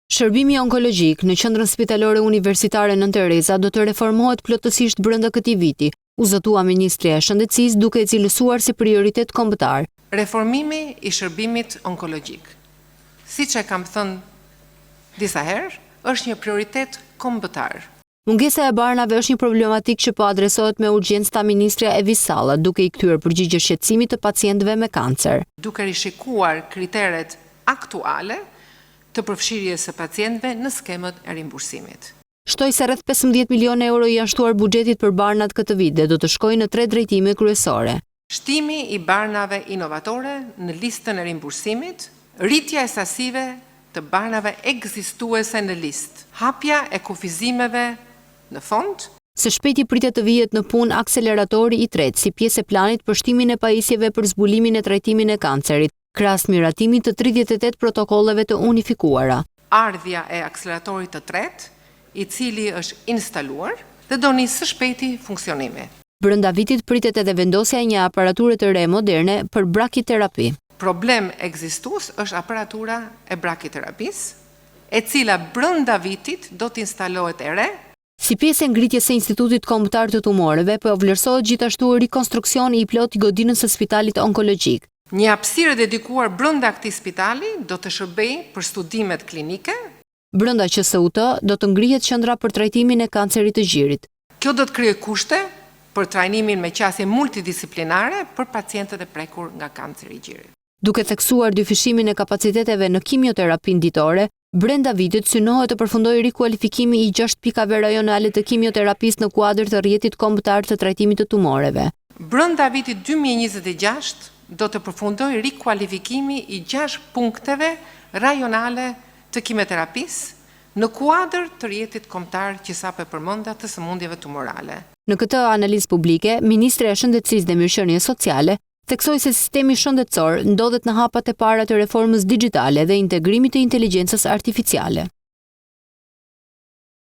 Shërbimi onkologjik në Qendrën Spitalore Universitare Nën Tereza do të reformohet plotësisht brenda këtij viti, u zotua Ministria e Shëndetësisë duke e cilësuar si prioritet kombëtar. Reformimi i shërbimit onkologjik, siç e kam thënë disa herë, është një prioritet kombëtar. Mungesa e barnave është një problematikë që po adresohet me urgjencë ta Ministria e Visalla, duke i kthyer përgjigje shqetësimit të pacientëve me kancer. Duke rishikuar kriteret aktuale të përfshirjes së pacientëve në skemët e rimbursimit. Shtoj se rreth 15 milionë euro janë shtuar buxhetit për barnat këtë vit dhe do të shkojnë në 3 drejtime kryesore. Shtimi i barnave inovatore në listën e rimbursimit, rritja e sasive të barnave ekzistuese në listë, hapja e kufizimeve në fond. Së shpejti pritet të vihet në punë akseleratori i tretë si pjesë e planit për shtimin e pajisjeve për zbulimin e trajtimin e kancerit, krahas miratimit të 38 protokolleve të unifikuara. Ardhja e akseleratorit të tretë, i cili është instaluar dhe do nisë së shpejti funksionimi. Brenda vitit pritet edhe vendosja e një aparature të re moderne për brakiterapi. Problem ekzistues është aparatura e brakiterapisë, e cila brenda vitit do të instalohet e re. Si pjesë e ngritjes së Institutit Kombëtar të Tumoreve, po vlerësohet gjithashtu rikonstruksioni i plot i godinës së spitalit onkologjik. Një hapësirë dedikuar brenda këtij spitali do të shërbejë për studimet klinike. Brenda QSUT do të ngrihet qendra për trajtimin e kancerit të gjirit. Kjo do të krijojë kushte për trajnimin me qasje multidisiplinare për pacientët e prekur nga kanceri i gjirit. Duke theksuar dyfishimin e kapaciteteve në kimioterapinë ditore, brenda vitit synohet të përfundojë rikualifikimi i 6 pikave rajonale të kimioterapisë në kuadër të rrjetit kombëtar të trajtimit të tumoreve. Brenda vitit 2026 do të përfundojë rikualifikimi i 6 punkteve rajonale të kimioterapisë në kuadër të rrjetit kombëtar që sapo e përmenda të sëmundjeve tumorale. Në këtë analizë publike, Ministria e Shëndetësisë dhe Mirëqenies Sociale theksoi se sistemi shëndetësor ndodhet në hapat e para të reformës digjitale dhe integrimit të inteligjencës artificiale.